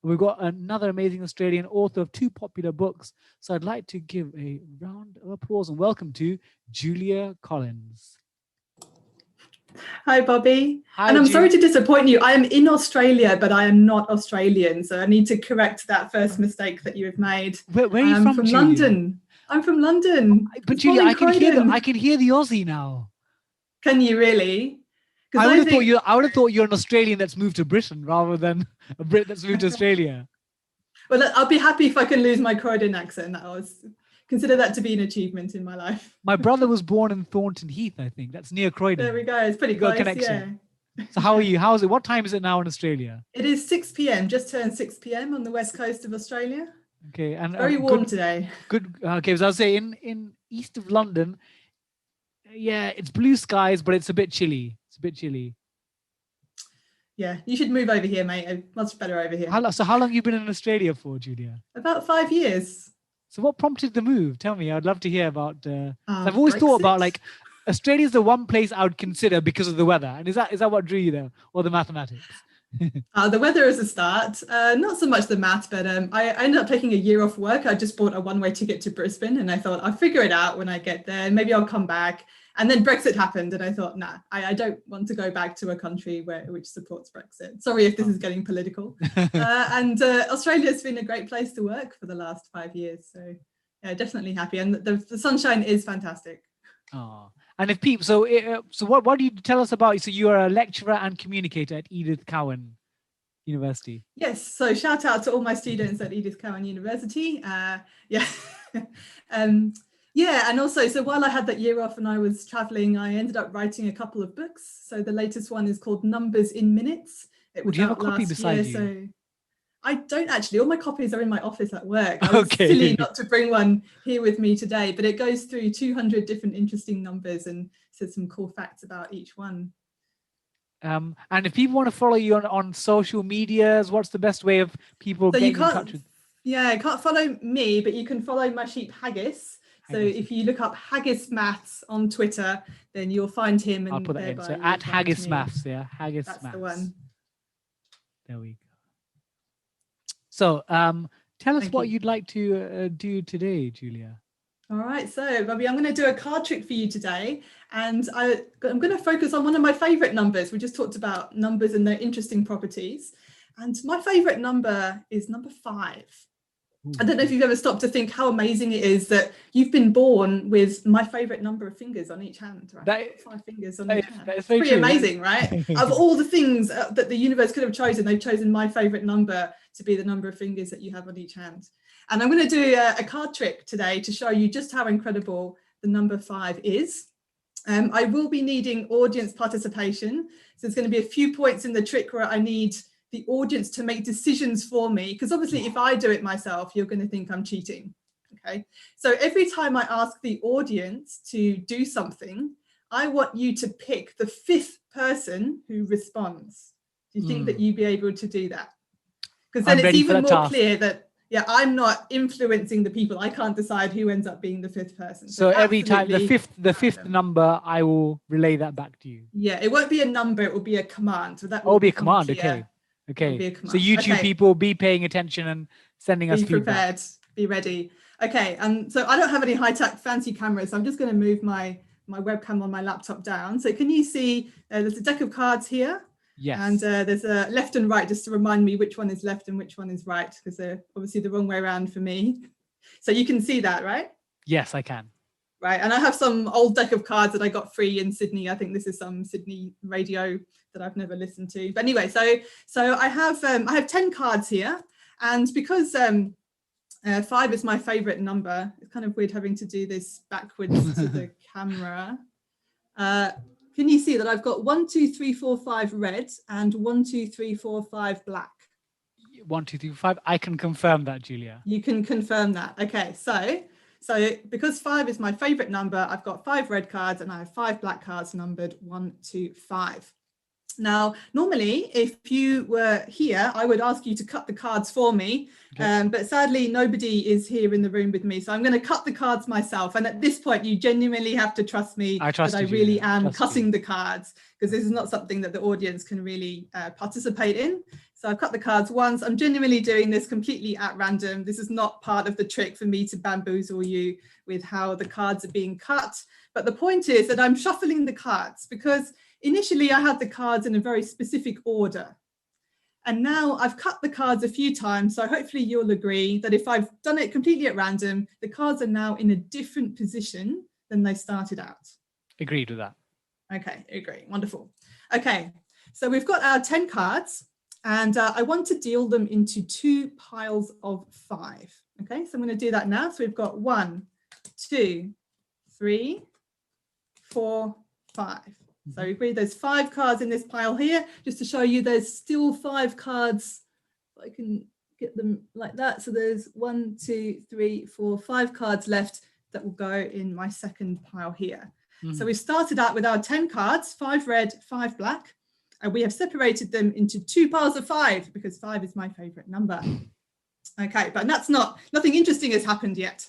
We've got another amazing Australian author of 2 popular books. So I'd like to give a round of applause and welcome to Julia Collins. Hi, Bobby. Hi, and I'm Julia. sorry to disappoint you. I am in Australia, but I am not Australian. So I need to correct that first mistake that you have made. Where are you from, Julia? London. I'm from London. But Julia, I can hear the Aussie now. Can you really? I would have thought you're an Australian that's moved to Britain rather than a Brit that's moved to Australia. Well, I'll be happy if I can lose my Croydon accent. Consider that to be an achievement in my life. My brother was born in Thornton Heath, I think. That's near Croydon. There we go. It's pretty close, connection. Yeah. So how are you? How is it? What time is it now in Australia? It is 6 p.m. Just turned 6 p.m. on the west coast of Australia. Okay, and very warm today. Good. Okay, so I'll say in east of London, yeah, it's blue skies, but it's a bit chilly. Yeah, you should move over here, mate. Much better over here. How long have you been in Australia for, Julia? About 5 years. So what prompted the move? Tell me. I'd love to hear about. I've always thought about Australia's the one place I would consider because of the weather. And is that what drew you there, or the mathematics? The weather is a start. Not so much the math, but I ended up taking a year off work. I just bought a one-way ticket to Brisbane, and I thought I'll figure it out when I get there. Maybe I'll come back. And then Brexit happened, and I thought, nah, I don't want to go back to a country which supports Brexit. Sorry if this is getting political. And Australia's been a great place to work for the last 5 years. So yeah, definitely happy. And the sunshine is fantastic. Oh, and if people, so what do you tell us about? So you are a lecturer and communicator at Edith Cowan University. Yes. So shout out to all my students at Edith Cowan University. Yeah. Yeah, and also, so while I had that year off and I was traveling, I ended up writing a couple of books. So the latest one is called Numbers in Minutes. It was do you have a copy beside you? So I don't actually. All my copies are in my office at work. I was silly not to bring one here with me today, but it goes through 200 different interesting numbers and says some cool facts about each one. And if people want to follow you on social medias, what's the best way of people getting in touch with? Yeah, you can't follow me, but you can follow my sheep Haggis. So if you look up Haggis Maths on Twitter, then you'll find him. And I'll put that in. So at Haggis Maths, yeah, Haggis Maths. That's the one. There we go. So tell us what you'd like to do today, Julia. All right, so Bobby, I'm going to do a card trick for you today. And I'm going to focus on one of my favorite numbers. We just talked about numbers and their interesting properties. And my favorite number is number 5. I don't know if you've ever stopped to think how amazing it is that you've been born with my favorite number of fingers on each hand, right? 5 fingers on each hand. It's pretty amazing, right? Of all the things that the universe could have chosen, they've chosen my favorite number to be the number of fingers that you have on each hand. And I'm going to do a card trick today to show you just how incredible the number 5 is. I will be needing audience participation. So there's going to be a few points in the trick where I need the audience to make decisions for me, because obviously if I do it myself, you're going to think I'm cheating. Okay, so every time I ask the audience to do something, I want you to pick the 5th person who responds. Do you think that you'd be able to do that? Because then it's even more clear that I'm not influencing the people. I can't decide who ends up being the 5th person. So every time the fifth number, I will relay that back to you. Yeah, it won't be a number, it will be a command. So that will be a command, clear. Okay, so YouTube people, be paying attention and sending us feedback. Be prepared, be ready. Okay, so I don't have any high-tech fancy cameras, so I'm just going to move my webcam on my laptop down. So can you see there's a deck of cards here? Yes. And there's a left and right, just to remind me which one is left and which one is right, because they're obviously the wrong way around for me. So you can see that, right? Yes, I can. Right, and I have some old deck of cards that I got free in Sydney. I think this is some Sydney radio that I've never listened to. But anyway, so I have 10 cards here, and because 5 is my favorite number, it's kind of weird having to do this backwards to the camera. Can you see that I've got 1, 2, 3, 4, 5 red and 1, 2, 3, 4, 5 black? 1, 2, 3, 4, 5. I can confirm that, Julia. You can confirm that. Okay, so because 5 is my favorite number, I've got 5 red cards and I have 5 black cards numbered 1 to 5. Now, normally, if you were here, I would ask you to cut the cards for me, but sadly, nobody is here in the room with me, so I'm going to cut the cards myself. And at this point, you genuinely have to trust me that I really am cutting the cards, because this is not something that the audience can really participate in. So I've cut the cards once. I'm genuinely doing this completely at random. This is not part of the trick for me to bamboozle you with how the cards are being cut. But the point is that I'm shuffling the cards because initially I had the cards in a very specific order. And now I've cut the cards a few times. So hopefully you'll agree that if I've done it completely at random, the cards are now in a different position than they started out. Agreed with that. Okay, agree. Wonderful. Okay, so we've got our 10 cards. And I want to deal them into 2 piles of 5. Okay, so I'm going to do that now. So we've got 1, 2, 3, 4, 5. So we agree there's 5 cards in this pile here. Just to show you, there's still 5 cards. I can get them like that. So there's 1, 2, 3, 4, 5 cards left that will go in my second pile here. So we started out with our 10 cards, 5 red, 5 black. And we have separated them into 2 piles of 5 because 5 is my favorite number. Okay, but nothing interesting has happened yet.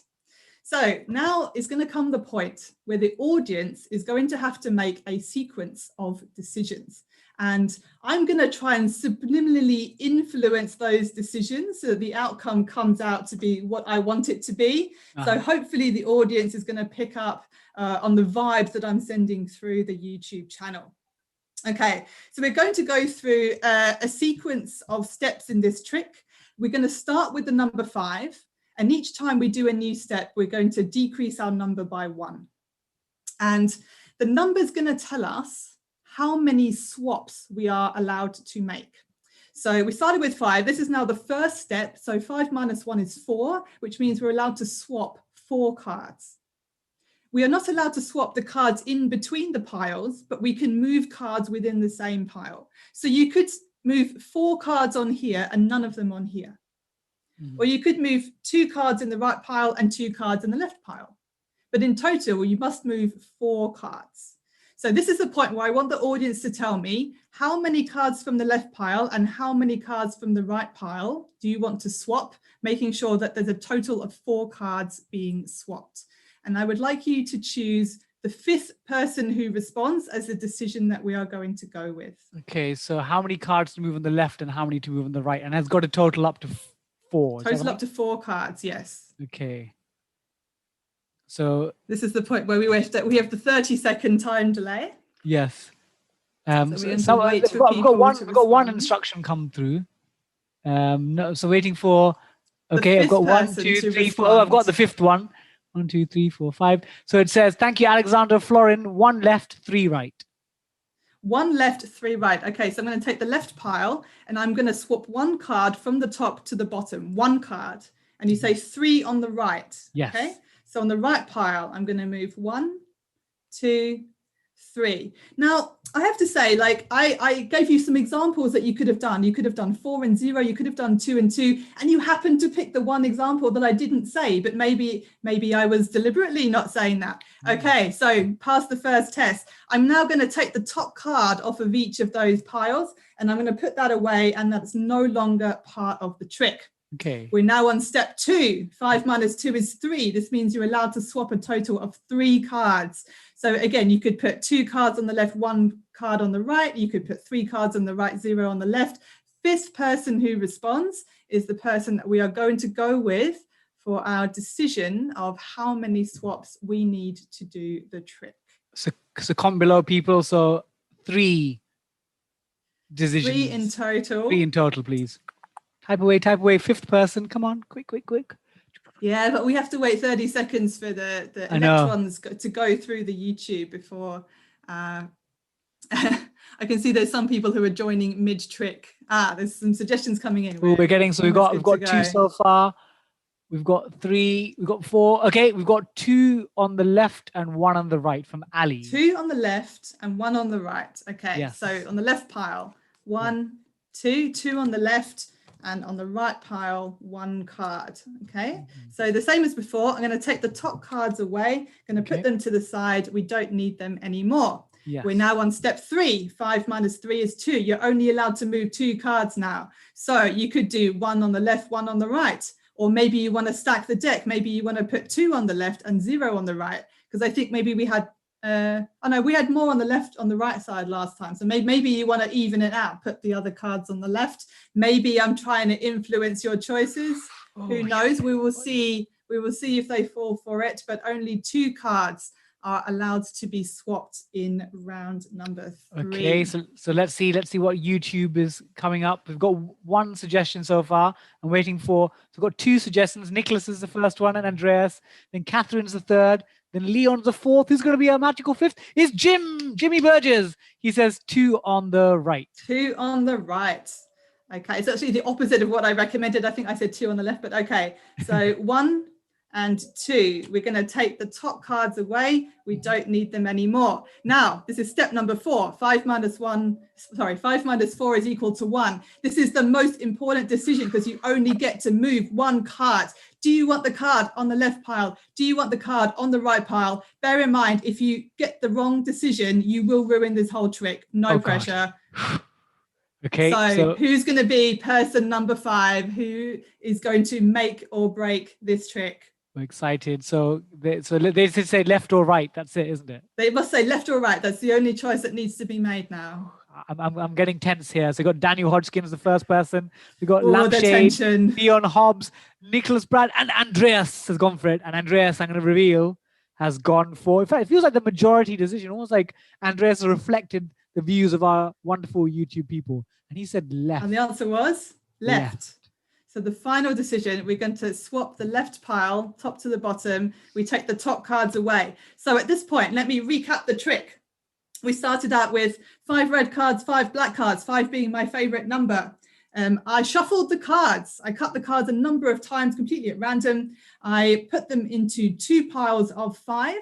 So now is going to come the point where the audience is going to have to make a sequence of decisions. And I'm going to try and subliminally influence those decisions so that the outcome comes out to be what I want it to be. So hopefully the audience is going to pick up on the vibes that I'm sending through the YouTube channel. Okay, so we're going to go through a sequence of steps in this trick. We're going to start with the number 5, and each time we do a new step, we're going to decrease our number by 1. And the number is going to tell us how many swaps we are allowed to make. So we started with 5. This is now the first step. So 5 minus 1 is 4, which means we're allowed to swap 4 cards. We are not allowed to swap the cards in between the piles, but we can move cards within the same pile. So you could move 4 cards on here and none of them on here. Or you could move 2 cards in the right pile and 2 cards in the left pile. But in total, you must move 4 cards. So this is the point where I want the audience to tell me how many cards from the left pile and how many cards from the right pile do you want to swap, making sure that there's a total of 4 cards being swapped. And I would like you to choose the 5th person who responds as the decision that we are going to go with. Okay, so how many cards to move on the left and how many to move on the right? And has got a total up to 4. Total up to 4 cards, yes. Okay. So this is the point where we have the 30-second time delay. Yes. We've got one instruction come through. No, so waiting for. Okay, I've got 1, 2, 3, 4. Oh, I've got the 5th one. 1, 2, 3, 4, 5. So it says, thank you, Alexander Florin. 1 left, 3 right. 1 left, 3 right. Okay, so I'm going to take the left pile and I'm going to swap 1 card from the top to the bottom. 1 card. And you say 3 on the right. Yes. Okay. So on the right pile, I'm going to move 1, 2, 3. Now, I have to say, like, I gave you some examples that you could have done. You could have done 4 and 0. You could have done 2 and 2. And you happened to pick the one example that I didn't say, but maybe I was deliberately not saying that. Okay, so pass the first test. I'm now going to take the top card off of each of those piles, and I'm going to put that away, and that's no longer part of the trick. Okay. We're now on step 2. 5 minus 2 is 3. This means you're allowed to swap a total of 3 cards. So again, you could put 2 cards on the left, 1 card on the right. You could put 3 cards on the right, 0 on the left. 5th person who responds is the person that we are going to go with for our decision of how many swaps we need to do the trick. So comment below, people. So 3 decisions. 3 in total. 3 in total, please. Type away, 5th person. Come on, quick. Yeah, but we have to wait 30 seconds for the electrons to go through the YouTube before. I can see there's some people who are joining mid-trick. There's some suggestions coming in. We're getting, so we've got 2 so far. We've got 3, we've got 4. Okay, we've got 2 on the left and 1 on the right from Ali. 2 on the left and 1 on the right. Okay, yes. So on the left pile, 1, 2 on the left. And on the right pile, 1 card. Okay, so the same as before, I'm going to take the top cards away, going to put them to the side. We don't need them anymore. Yes. We're now on step 3. 5 minus 3 is 2. You're only allowed to move 2 cards now. So you could do 1 on the left, 1 on the right. Or maybe you want to stack the deck. Maybe you want to put 2 on the left and 0 on the right. Because I think maybe we had Oh no, we had more on the left, on the right side last time. So maybe you want to even it out, put the other cards on the left. Maybe I'm trying to influence your choices. Who knows? We will see. We will see if they fall for it. But only 2 cards are allowed to be swapped in round number 3. Okay, so let's see what YouTube is coming up. We've got 1 suggestion so far. I'm waiting for. So we've got 2 suggestions. Nicholas is the first one, and Andreas. Then Catherine's the third. Then Leon's the fourth. Who's going to be our magical fifth? Is Jimmy Burgess. He says 2 on the right. 2 on the right. Okay, it's actually the opposite of what I recommended. I think I said 2 on the left, but okay. So 1 and 2. We're going to take the top cards away. We don't need them anymore. Now, this is step number 4. 5 minus 4 is equal to 1. This is the most important decision because you only get to move 1 card. Do you want the card on the left pile? Do you want the card on the right pile? Bear in mind, if you get the wrong decision, you will ruin this whole trick. No pressure. Okay. So who's going to be person number 5? Who is going to make or break this trick? I'm excited. So they should say left or right. That's it, isn't it? They must say left or right. That's the only choice that needs to be made now. I'm getting tense here. So we got Daniel Hodgkins, the first person. We got Lampshade, Leon Hobbs, Nicholas Brad, and Andreas has gone for it. And Andreas, I'm going to reveal, has gone for. In fact, it feels like the majority decision. Almost like Andreas has reflected the views of our wonderful YouTube people. And he said left. And the answer was left. So the final decision, we're going to swap the left pile, top to the bottom. We take the top cards away. So at this point, let me recap the trick. We started out with 5 red cards, 5 black cards, 5 being my favorite number. I shuffled the cards. I cut the cards a number of times completely at random. I put them into 2 piles of 5.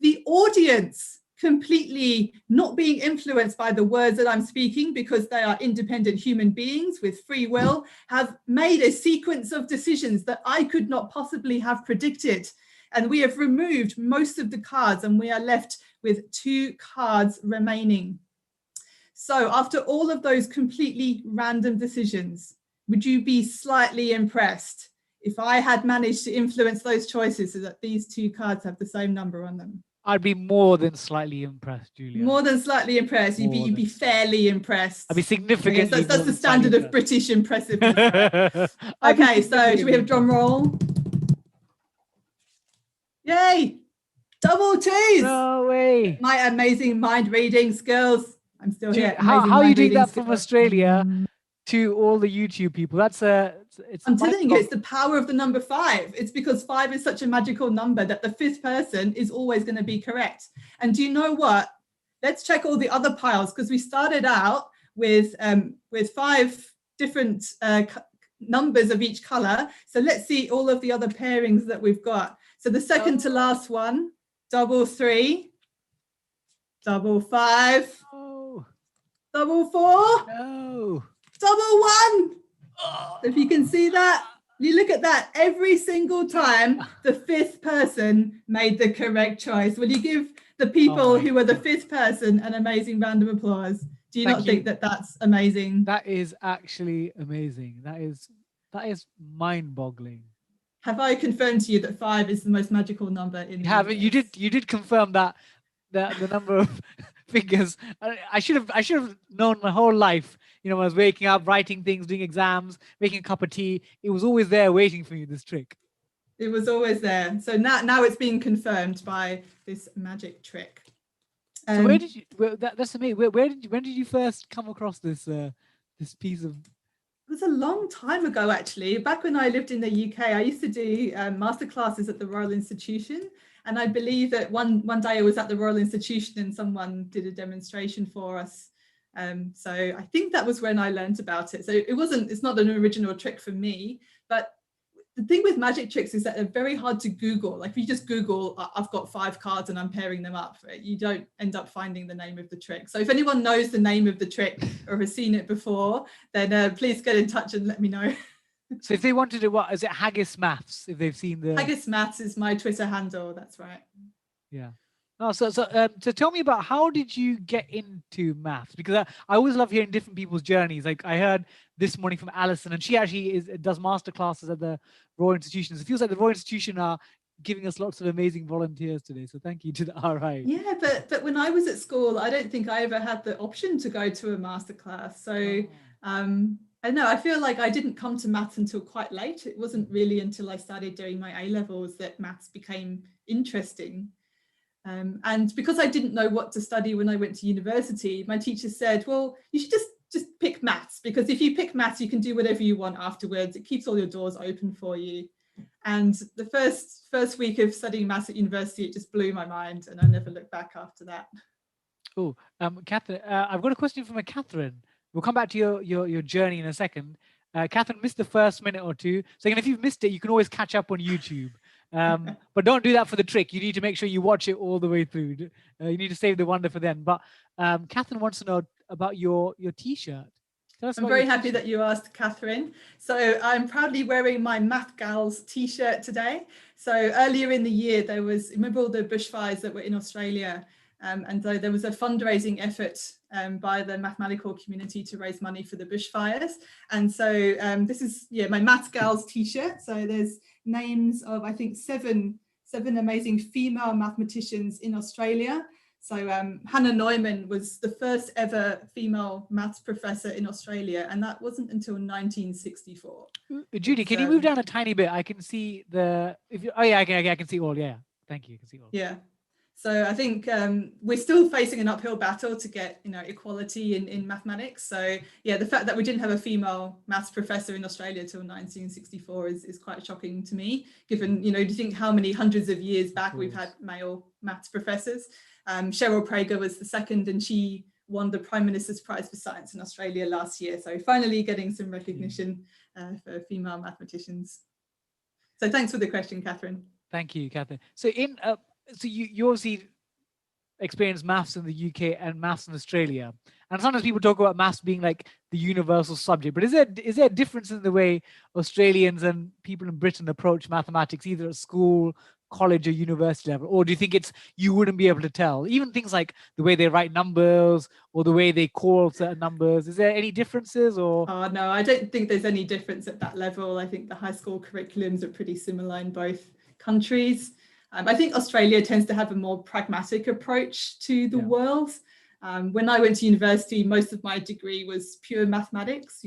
The audience, completely not being influenced by the words that I'm speaking because they are independent human beings with free will, have made a sequence of decisions that I could not possibly have predicted. And we have removed most of the cards and we are left with 2 cards remaining. So after all of those completely random decisions, would you be slightly impressed if I had managed to influence those choices so that these 2 cards have the same number on them? I'd be more than slightly impressed, Julia. More than slightly impressed. You'd be fairly impressed. I'd be significantly. That's the standard of British impressiveness. Right? Okay, so should we have drum roll? Yay! Double 2s! No way! My amazing mind reading skills. I'm still here. How are you doing that from Australia to all the YouTube people? That's I'm telling you, it's the power of the number 5. It's because 5 is such a magical number that the 5th person is always going to be correct. And do you know what? Let's check all the other piles because we started out with 5 different numbers of each color. So let's see all of the other pairings that we've got. So the second to last one, double 3, double 5, double 4, double 1. If you can see that, you look at that, every single time the 5th person made the correct choice. Will you give the people who were the 5th person an amazing round of applause? Do you not think that that's amazing? That is actually amazing. That is mind-boggling. Have I confirmed to you that 5 is the most magical number in the universe? You did confirm that the number of fingers. I should have known my whole life. You know, when I was waking up, writing things, doing exams, making a cup of tea. It was always there waiting for you, this trick. It was always there. So now it's being confirmed by this magic trick. So where did you? That's amazing. When did you first come across this this piece of? It was a long time ago, actually. Back when I lived in the UK, I used to do masterclasses at the Royal Institution. And I believe that one day I was at the Royal Institution and someone did a demonstration for us. So I think that was when I learned about it. So it's not an original trick for me, but the thing with magic tricks is that they're very hard to Google. Like if you just Google, I've got 5 cards and I'm pairing them up, you don't end up finding the name of the trick. So if anyone knows the name of the trick or has seen it before, then please get in touch and let me know. So if they wanted to, what is it? Haggis Maths. If they've seen the Haggis Maths is my Twitter handle. That's right. Yeah. No, so tell me about how did you get into maths? Because I always love hearing different people's journeys. Like I heard this morning from Alison, and she actually does master classes at the Royal Institution. It feels like the Royal Institution are giving us lots of amazing volunteers today. So thank you to the RI. Yeah, but when I was at school, I don't think I ever had the option to go to a masterclass. So I don't know, I feel like I didn't come to maths until quite late. It wasn't really until I started doing my A levels that maths became interesting. And because I didn't know what to study when I went to university, my teacher said, well, you should just pick maths, because if you pick maths, you can do whatever you want afterwards. It keeps all your doors open for you. And the first week of studying maths at university, it just blew my mind, and I never looked back after that. Oh, Catherine, I've got a question from Catherine. We'll come back to your journey in a second. Catherine missed the first minute or two. So again, if you've missed it, you can always catch up on YouTube. But don't do that for the trick. You need to make sure you watch it all the way through. You need to save the wonder for then. But Catherine wants to know about your T-shirt. I'm very happy that you asked, Catherine. So I'm proudly wearing my Math Gals T-shirt today. So earlier in the year, remember all the bushfires that were in Australia? And so there was a fundraising effort by the mathematical community to raise money for the bushfires. And so this is my Math Gals T-shirt. So there's names of, I think, seven amazing female mathematicians in Australia. So Hannah Neumann was the first ever female maths professor in Australia, and that wasn't until 1964. Judy, can you move down a tiny bit? I can see I can see all. Yeah, thank you. I can see all. Yeah. So I think we're still facing an uphill battle to get equality in mathematics. So yeah, the fact that we didn't have a female maths professor in Australia till 1964 is quite shocking to me, given do you think how many hundreds of years back we've had male maths professors. Cheryl Prager was the second, and she won the Prime Minister's Prize for Science in Australia last year. So finally getting some recognition for female mathematicians. So thanks for the question, Catherine. Thank you, Catherine. So you obviously experienced maths in the UK and maths in Australia. And sometimes people talk about maths being like the universal subject, but is there a difference in the way Australians and people in Britain approach mathematics, either at school, college or university level? Or do you think you wouldn't be able to tell? Even things like the way they write numbers or the way they call certain numbers, is there any differences? Or no, I don't think there's any difference at that level. I think the high school curriculums are pretty similar in both countries. I think Australia tends to have a more pragmatic approach to the world. When I went to university, most of my degree was pure mathematics,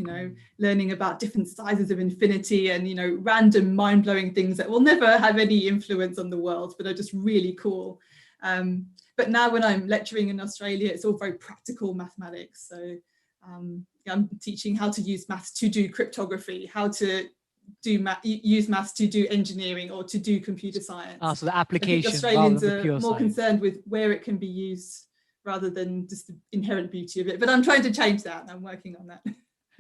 learning about different sizes of infinity and, random mind-blowing things that will never have any influence on the world, but are just really cool. But now when I'm lecturing in Australia, it's all very practical mathematics. So I'm teaching how to use maths to do cryptography, how to use maths to do engineering or to do computer science. So the application. Australians are more concerned with where it can be used rather than just the inherent beauty of it. But I'm trying to change that, and I'm working on that.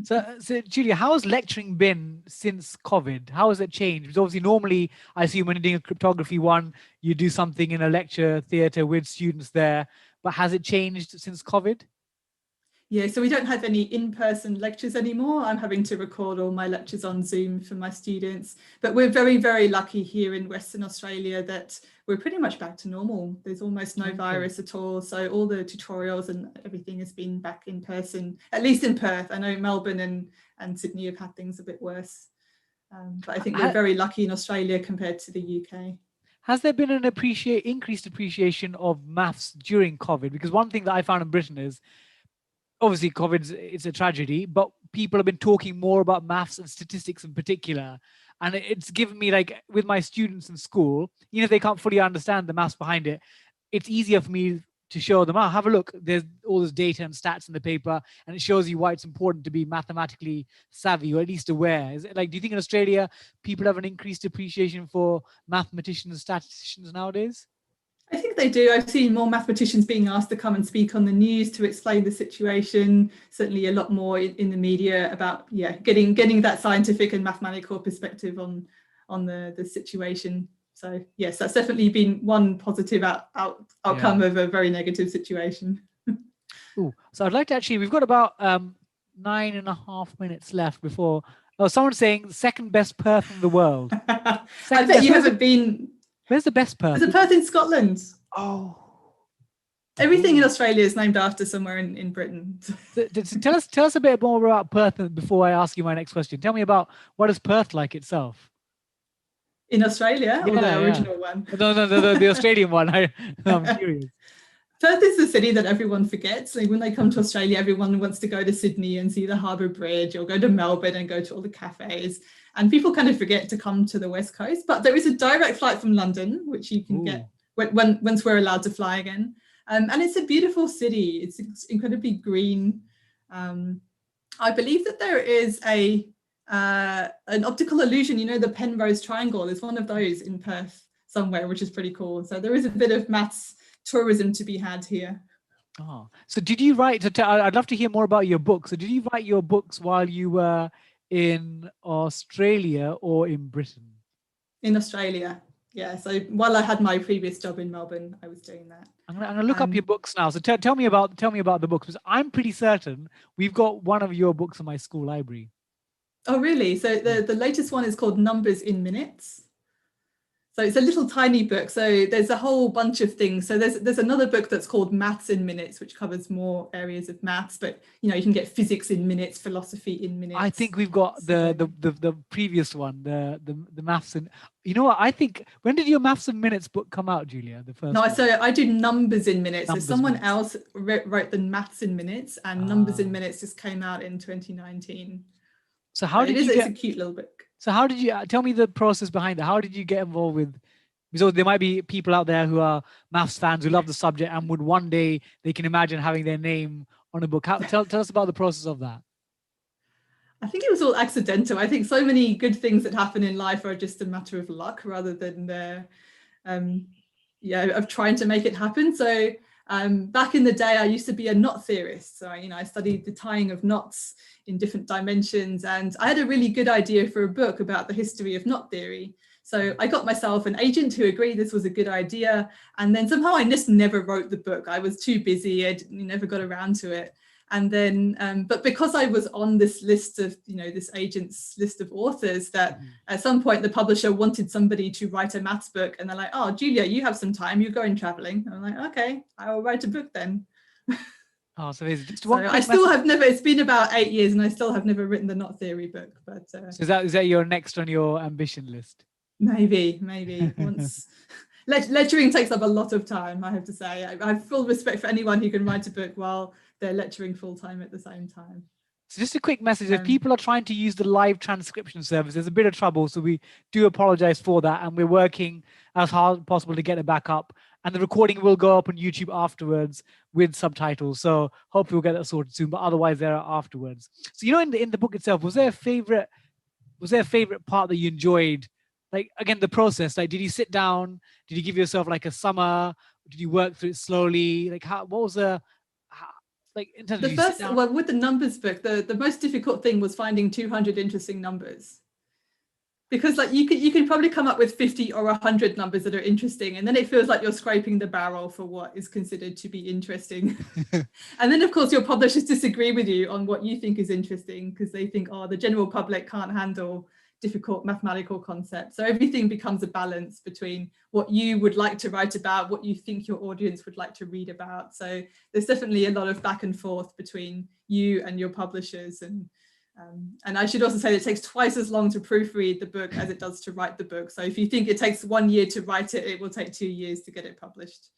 So Julia, how has lecturing been since COVID? How has it changed? Because obviously normally I assume when you're doing a cryptography one, you do something in a lecture theatre with students there. But has it changed since COVID? Yeah, so we don't have any in-person lectures anymore. I'm having to record all my lectures on Zoom for my students. But we're very, very lucky here in Western Australia that we're pretty much back to normal. There's almost no virus at all. So all the tutorials and everything has been back in person, at least in Perth. I know Melbourne and Sydney have had things a bit worse. But I think we're very lucky in Australia compared to the UK. Has there been an increased appreciation of maths during COVID? Because one thing that I found in Britain is, obviously COVID it's a tragedy, but people have been talking more about maths and statistics in particular. And it's given me, like, with my students in school, even if they can't fully understand the maths behind it, it's easier for me to show them, have a look, there's all this data and stats in the paper, and it shows you why it's important to be mathematically savvy, or at least aware. Is it like, do you think in Australia people have an increased appreciation for mathematicians and statisticians nowadays? I think they do. I've seen more mathematicians being asked to come and speak on the news to explain the situation. Certainly a lot more in the media about getting that scientific and mathematical perspective on the situation. So yes, that's definitely been one positive outcome of a very negative situation. Ooh, so I'd like to we've got about 9.5 minutes left before. Oh, someone's saying second best Perth in the world. I bet you haven't been. Where's the best Perth? There's a Perth in Scotland. Oh. Everything in Australia is named after somewhere in Britain. Tell us a bit more about Perth before I ask you my next question. Tell me about what is Perth like itself? In Australia, or the original one? No, the Australian one. I'm curious. Perth is the city that everyone forgets. Like when they come to Australia, everyone wants to go to Sydney and see the Harbour Bridge, or go to Melbourne and go to all the cafes. And people kind of forget to come to the West Coast. But there is a direct flight from London, which you can get once we're allowed to fly again. And it's a beautiful city. It's incredibly green. I believe that there is an optical illusion, you know, the Penrose Triangle. There's one of those in Perth somewhere, which is pretty cool. So there is a bit of maths tourism to be had here. Oh, so did you write? I'd love to hear more about your book. So did you write your books while you were in Australia or in Britain? In Australia, yeah. So while I had my previous job in Melbourne, I was doing that. I'm gonna look up your books now. So tell me about the books, because I'm pretty certain we've got one of your books in my school library. Oh, really? So the latest one is called Numbers in Minutes. So it's a little tiny book. So there's a whole bunch of things. So there's another book that's called Maths in Minutes, which covers more areas of maths. But you know, you can get physics in minutes, philosophy in minutes. I think we've got the previous one, the maths in. You know what? I think, when did your Maths in Minutes book come out, Julia? The first. No, one? So I do Numbers in Minutes. So someone else wrote the Maths in Minutes, and Numbers in Minutes just came out in 2019. So how did you? It's a cute little book. So how did you, tell me the process behind it? How did you get involved with, because there might be people out there who are maths fans who love the subject and would one day, they can imagine having their name on a book. Tell us about the process of that. I think it was all accidental. I think so many good things that happen in life are just a matter of luck rather than of trying to make it happen. So back in the day, I used to be a knot theorist. So, I studied the tying of knots in different dimensions, and I had a really good idea for a book about the history of knot theory. So I got myself an agent who agreed this was a good idea. And then somehow I just never wrote the book. I was too busy. I never got around to it. And then, but because I was on this list of, this agent's list of authors, that at some point the publisher wanted somebody to write a maths book, and they're like, oh, Julia, you have some time, you're going traveling. And I'm like, okay, I will write a book then. Oh, so there's just one. So I still have never, it's been about 8 years and I still have never written the knot theory book. But so is that your next on your ambition list? Maybe once. Lecturing takes up a lot of time, I have to say. I have full respect for anyone who can write a book while they're lecturing full time at the same time. So just a quick message, if people are trying to use the live transcription service, there's a bit of trouble. So we do apologize for that. And we're working as hard as possible to get it back up. And the recording will go up on YouTube afterwards with subtitles. So hopefully we'll get that sorted soon, but otherwise there are afterwards. So, in the book itself, was there a favorite part that you enjoyed? Like, again, the process, like, did you sit down? Did you give yourself like a summer? Did you work through it slowly? Like, what was in terms of the first, well, with the numbers book, the most difficult thing was finding 200 interesting numbers. Because like you can probably come up with 50 or 100 numbers that are interesting, and then it feels like you're scraping the barrel for what is considered to be interesting. And then of course your publishers disagree with you on what you think is interesting, because they think, oh, the general public can't handle difficult mathematical concepts. So everything becomes a balance between what you would like to write about, what you think your audience would like to read about. So there's definitely a lot of back and forth between you and your publishers. And I should also say that it takes twice as long to proofread the book as it does to write the book. So if you think it takes 1 year to write it, it will take 2 years to get it published.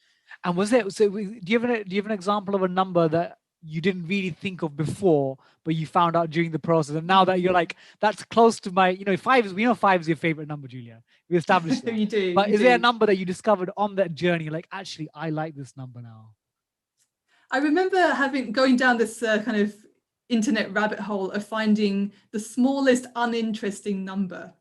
And do you have an example of a number that you didn't really think of before, but you found out during the process, and now that you're like, that's close to my, 5 is, 5 is your favorite number, Julia. We established that. You do. But is there a number that you discovered on that journey, like, actually, I like this number now? I remember going down this kind of internet rabbit hole of finding the smallest uninteresting number.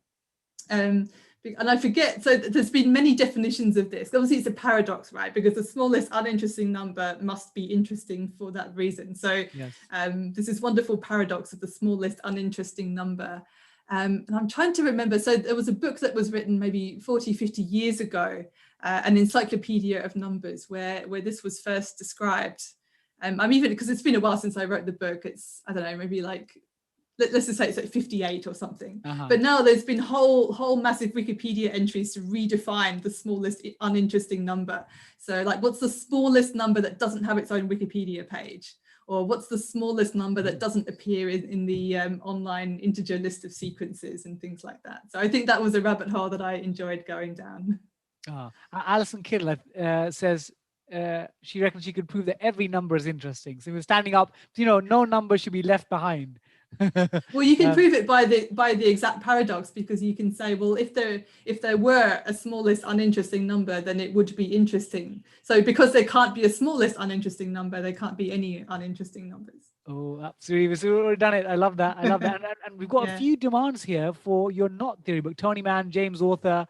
And I forget, so there's been many definitions of this. Obviously it's a paradox, right? Because the smallest uninteresting number must be interesting for that reason. So yes. This is wonderful paradox of the smallest uninteresting number. And I'm trying to remember, so there was a book that was written maybe 40, 50 years ago, an encyclopedia of numbers where this was first described. I'm even, because it's been a while since I wrote the book, it's, I don't know, maybe like, let's just say it's like 58 or something. But now there's been whole massive Wikipedia entries to redefine the smallest uninteresting number. So like, what's the smallest number that doesn't have its own Wikipedia page? or what's the smallest number that doesn't appear in the online integer list of sequences and things like that. So I think that was a rabbit hole that I enjoyed going down. Alison Kittle says she reckons she could prove that every number is interesting. So we're standing up, no number should be left behind. Well, you can prove it by the exact paradox, because you can say, well, if there were a smallest uninteresting number, then it would be interesting. So because there can't be a smallest uninteresting number, there can't be any uninteresting numbers. Oh, absolutely. We've already done it. I love that. And we've got a few demands here for your Knot Theory book. Tony Mann, James Arthur.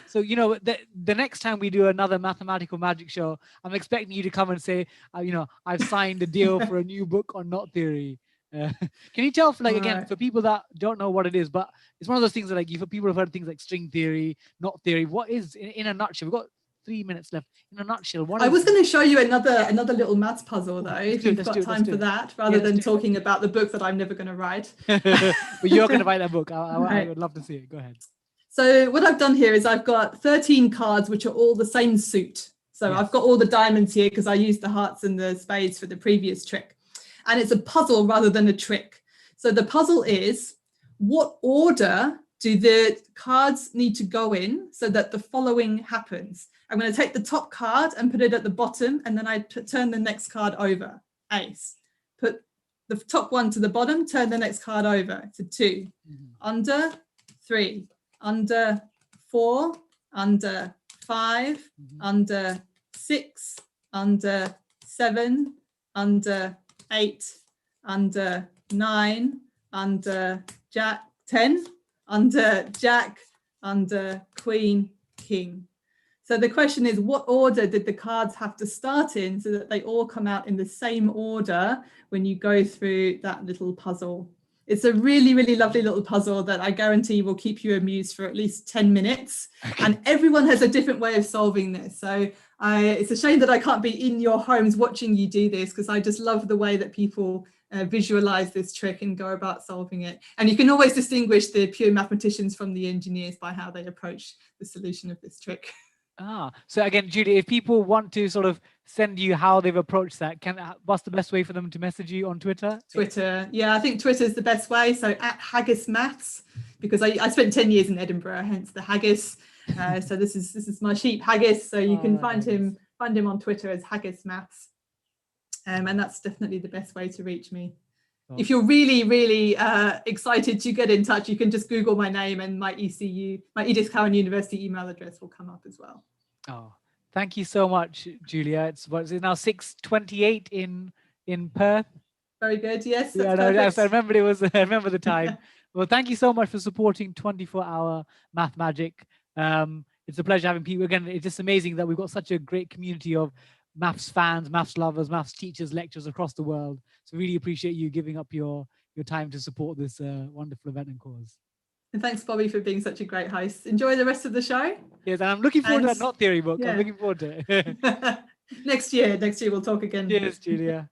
So, the next time we do another Mathematical Magic show, I'm expecting you to come and say, I've signed a deal for a new book on Knot Theory. Can you tell, for people that don't know what it is, but it's one of those things that, like, for people who've heard things like string theory, knot theory, what is, in a nutshell, we've got 3 minutes left. In a nutshell, I was going to show you another little maths puzzle, though, if you've got time for that, rather than talking about the book that I'm never going to write. But you're going to write that book. I would love to see it. Go ahead. So what I've done here is I've got 13 cards, which are all the same suit. So I've got all the diamonds here because I used the hearts and the spades for the previous trick. And it's a puzzle rather than a trick. So the puzzle is, what order do the cards need to go in so that the following happens? I'm going to take the top card and put it at the bottom, and then I turn the next card over, ace. Put the top one to the bottom, turn the next card over to 2, under 3, under 4, under 5, under 6, under 7, under 8, under 9, under Jack 10, under Jack, under Queen, King. So the question is, what order did the cards have to start in so that they all come out in the same order when you go through that little puzzle? It's a really, really lovely little puzzle that I guarantee will keep you amused for at least 10 minutes. And everyone has a different way of solving this. So it's a shame that I can't be in your homes watching you do this, because I just love the way that people visualize this trick and go about solving it. And you can always distinguish the pure mathematicians from the engineers by how they approach the solution of this trick. So again, Julie, if people want to sort of send you how they've approached that, what's the best way for them to message you on Twitter? Twitter, yeah, I think Twitter is the best way. So at Haggis Maths, because I spent 10 years in Edinburgh, hence the Haggis. So this is my sheep Haggis. So you can find him on Twitter as Haggis Maths, and that's definitely the best way to reach me. If you're really, really excited to get in touch, you can just Google my name, and my Edith Cowan University email address will come up as well. Oh, thank you so much, Julia. It's now 6:28 in Perth. Very good. Yes. Yeah, I remember I remember the time. Well, thank you so much for supporting 24-hour Math Magic. It's a pleasure having people. Again, it's just amazing that we've got such a great community of maths fans, maths lovers, maths teachers, lecturers across the world. So really appreciate you giving up your time to support this wonderful event and cause. And thanks, Bobby, for being such a great host. Enjoy the rest of the show. Yes, and I'm looking forward to that Knot Theory book. Yeah. I'm looking forward to it. Next year we'll talk again. Cheers, Julia.